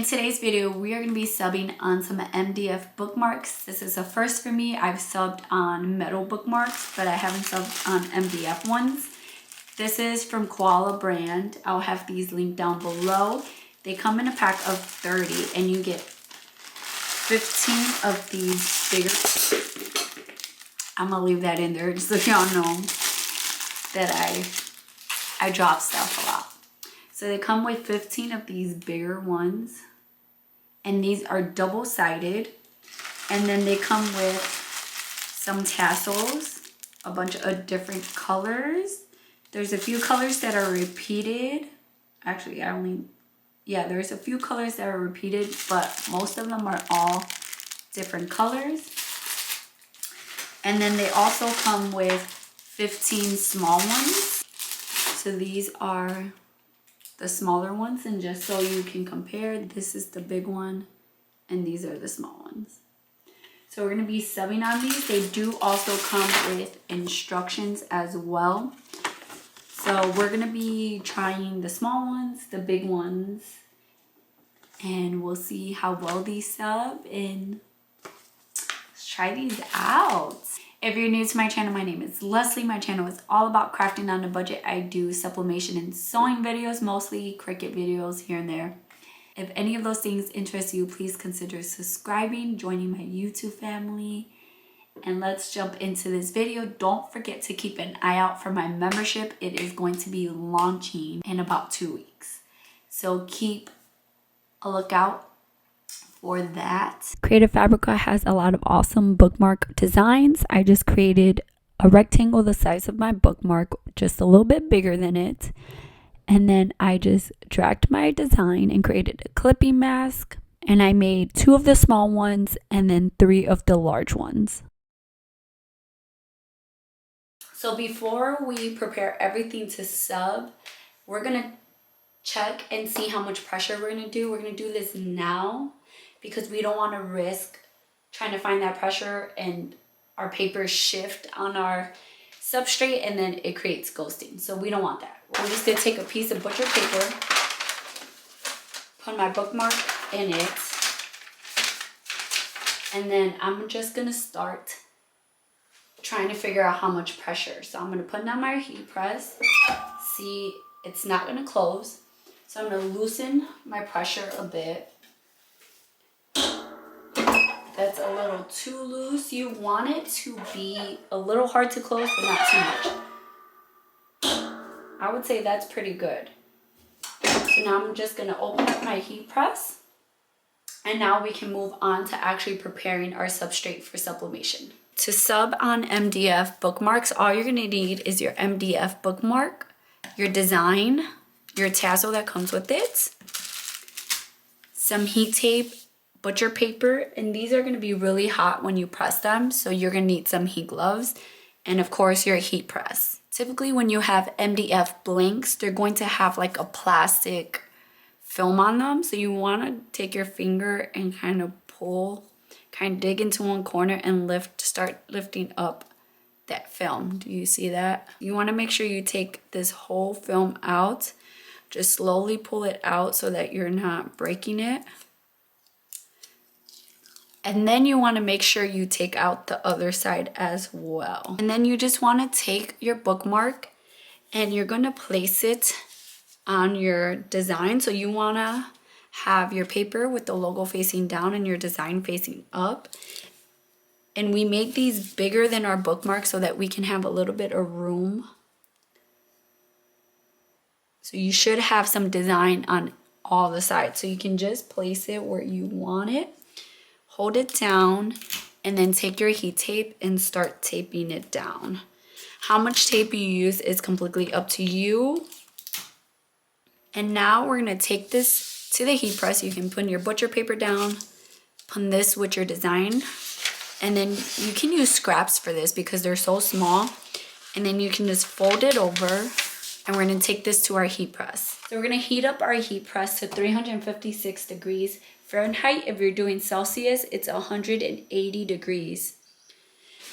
In today's video, we are going to be subbing on some MDF bookmarks. This is a first for me. I've subbed on metal bookmarks, but I haven't subbed on MDF ones. This is from Koala brand. I'll have these linked down below. They come in a pack of 30 and you get 15 of these bigger. I'm going to leave that in there just so y'all know that I drop stuff a lot. So they come with 15 of these bigger ones. And these are double-sided. And then they come with some tassels, a bunch of different colors. There's a few colors that are repeated. Actually, there's a few colors that are repeated, but most of them are all different colors. And then they also come with 15 small ones. So these are the smaller ones, and just so you can compare, this is the big one and these are the small ones. So we're going to be subbing on these. They do also come with instructions as well. So we're going to be trying the small ones, the big ones, and we'll see how well these sub, and let's try these out. If you're new to my channel, my name is Leslie. My channel is all about crafting on a budget. I do sublimation and sewing videos, mostly Cricut videos here and there. If any of those things interest you, please consider subscribing, joining my YouTube family, and let's jump into this video. Don't forget to keep an eye out for my membership. It is going to be launching in about 2 weeks. So keep a lookout for that. Creative Fabrica has a lot of awesome bookmark designs. I just created a rectangle the size of my bookmark, just a little bit bigger than it. And then I just dragged my design and created a clipping mask. And I made 2 of the small ones and then 3 of the large ones. So before we prepare everything to sub, we're going to check and see how much pressure we're going to do. We're going to do this now, because we don't want to risk trying to find that pressure and our paper shift on our substrate and then it creates ghosting. So we don't want that. I'm just going to take a piece of butcher paper, put my bookmark in it, and then I'm just going to start trying to figure out how much pressure. So I'm going to put down my heat press. See, it's not going to close. So I'm going to loosen my pressure a bit. That's a little too loose. You want it to be a little hard to close, but not too much. I would say that's pretty good. So now I'm just going to open up my heat press. And now we can move on to actually preparing our substrate for sublimation. To sub on MDF bookmarks, all you're going to need is your MDF bookmark, your design, your tassel that comes with it, some heat tape, butcher paper, and these are going to be really hot when you press them, so you're going to need some heat gloves, and of course your heat press. Typically when you have MDF blanks, they're going to have like a plastic film on them, so you want to take your finger and kind of pull, kind of dig into one corner and start lifting up that film. Do you see that? You want to make sure you take this whole film out. Just slowly pull it out so that you're not breaking it. And then you want to make sure you take out the other side as well. And then you just want to take your bookmark and you're going to place it on your design. So you want to have your paper with the logo facing down and your design facing up. And we made these bigger than our bookmark so that we can have a little bit of room. So you should have some design on all the sides. So you can just place it where you want it. Hold it down and then take your heat tape and start taping it down. How much tape you use is completely up to you. And now we're going to take this to the heat press. You can put your butcher paper down, put this with your design, and then you can use scraps for this because they're so small. And then you can just fold it over, and we're going to take this to our heat press. So we're going to heat up our heat press to 356 degrees Fahrenheit. If you're doing Celsius, it's 180 degrees.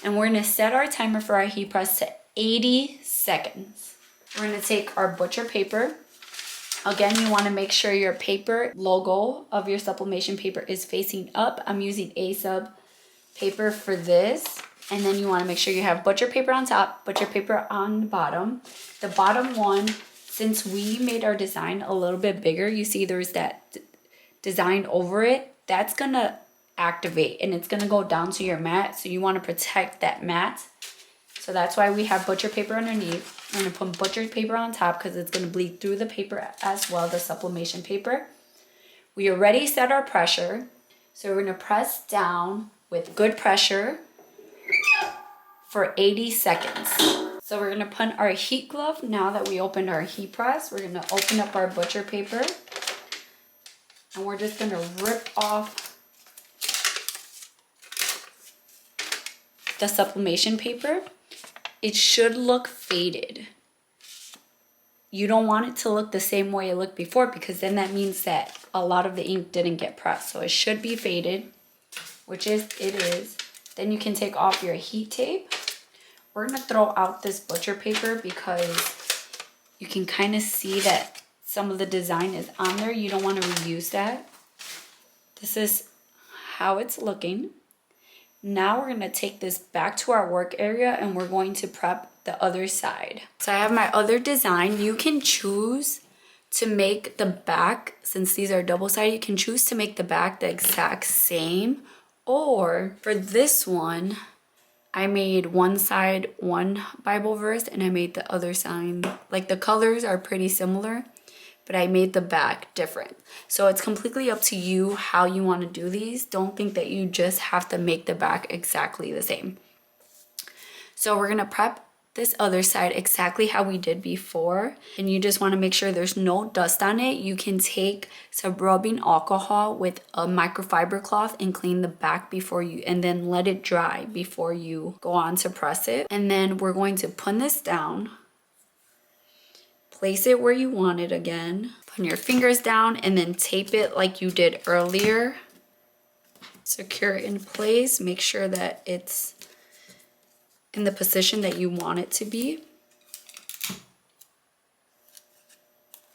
And we're going to set our timer for our heat press to 80 seconds. We're going to take our butcher paper. Again, you want to make sure your paper logo of your sublimation paper is facing up. I'm using A-sub paper for this. And then you want to make sure you have butcher paper on top, butcher paper on the bottom. The bottom one, since we made our design a little bit bigger, you see there's that design over it. That's going to activate and it's going to go down to your mat. So you want to protect that mat. So that's why we have butcher paper underneath. I'm going to put butcher paper on top because it's going to bleed through the paper as well, the sublimation paper. We already set our pressure. So we're going to press down with good pressure for 80 seconds. So we're going to put our heat glove. Now that we opened our heat press, we're going to open up our butcher paper. And we're just going to rip off the sublimation paper. It should look faded. You don't want it to look the same way it looked before because then that means that a lot of the ink didn't get pressed. So it should be faded, which it is. Then you can take off your heat tape. We're gonna throw out this butcher paper because you can kind of see that some of the design is on there. You don't want to reuse that. This is how it's looking. Now we're going to take this back to our work area and we're going to prep the other side. So I have my other design. You can choose to make the back, since these are double-sided, you can choose to make the back the exact same. Or for this one, I made one side one Bible verse and I made the other side, like the colors are pretty similar, but I made the back different. So it's completely up to you how you want to do these. Don't think that you just have to make the back exactly the same. So we're going to prep this other side exactly how we did before. And you just want to make sure there's no dust on it. You can take some rubbing alcohol with a microfiber cloth and clean the back before you, and then let it dry before you go on to press it. And then we're going to put this down. Place it where you want it again. Put your fingers down and then tape it like you did earlier. Secure it in place. Make sure that it's in the position that you want it to be.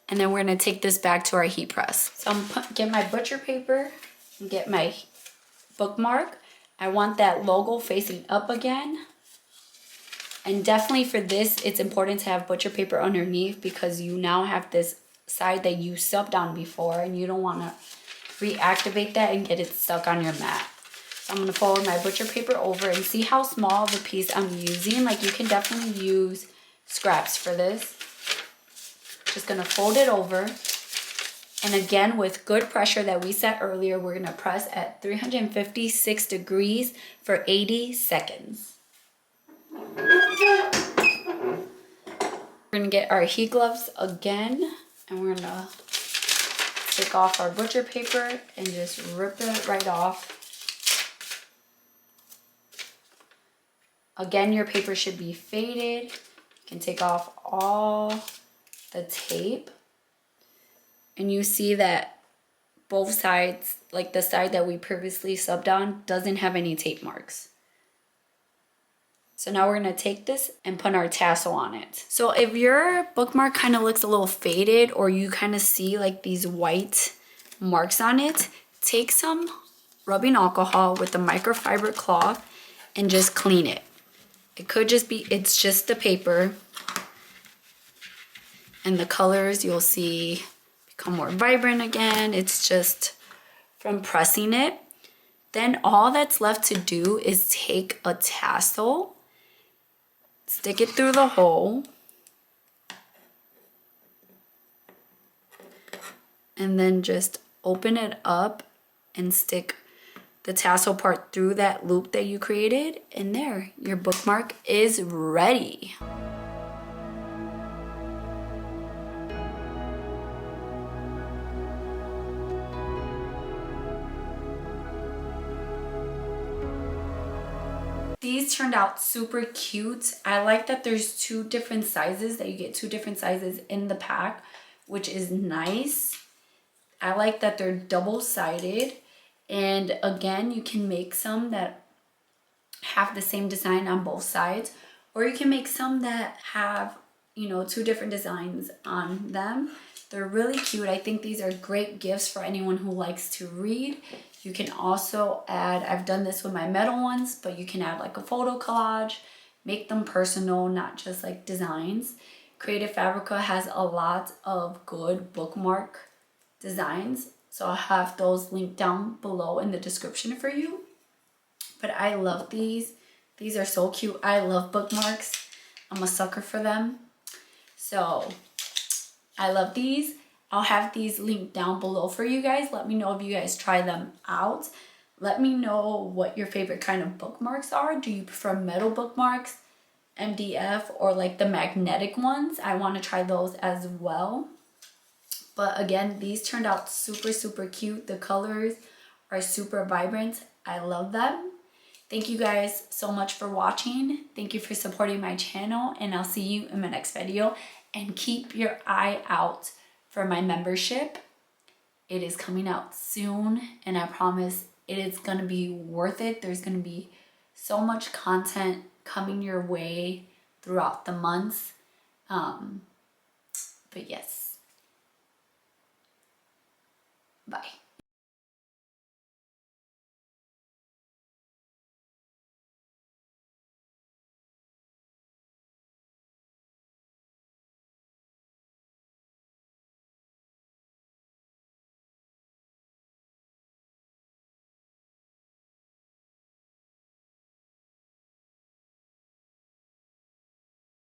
And then we're going to take this back to our heat press. So I'm get my butcher paper and get my bookmark. I want that logo facing up again. And definitely for this, it's important to have butcher paper underneath because you now have this side that you subbed on before and you don't want to reactivate that and get it stuck on your mat. So I'm going to fold my butcher paper over and see how small the piece I'm using. Like you can definitely use scraps for this. Just going to fold it over. And again, with good pressure that we set earlier, we're going to press at 356 degrees for 80 seconds. We're going to get our heat gloves again, and we're going to take off our butcher paper and just rip it right off. Again, your paper should be faded. You can take off all the tape. And you see that both sides, like the side that we previously subbed on, doesn't have any tape marks. So now we're going to take this and put our tassel on it. So if your bookmark kind of looks a little faded or you kind of see like these white marks on it, take some rubbing alcohol with a microfiber cloth and just clean it. It could just be, it's just the paper. And the colors you'll see become more vibrant again. It's just from pressing it. Then all that's left to do is take a tassel, stick it through the hole, and then just open it up and stick the tassel part through that loop that you created, and there, your bookmark is ready. These turned out super cute. I like that there's two different sizes, that you get two different sizes in the pack, which is nice. I like that they're double-sided. And again, you can make some that have the same design on both sides, or you can make some that have, you know, two different designs on them. They're really cute. I think these are great gifts for anyone who likes to read. You can also add, I've done this with my metal ones, but you can add like a photo collage, make them personal, not just like designs. Creative Fabrica has a lot of good bookmark designs, so I'll have those linked down below in the description for you. But I love these. These are so cute. I love bookmarks. I'm a sucker for them. So I love these. I'll have these linked down below for you guys. Let me know if you guys try them out. Let me know what your favorite kind of bookmarks are. Do you prefer metal bookmarks, MDF, or like the magnetic ones? I want to try those as well. But again, these turned out super, super cute. The colors are super vibrant. I love them. Thank you guys so much for watching. Thank you for supporting my channel, and I'll see you in my next video. And keep your eye out for my membership. It is coming out soon, and I promise it is going to be worth it. There's going to be so much content coming your way throughout the months. But yes. Bye.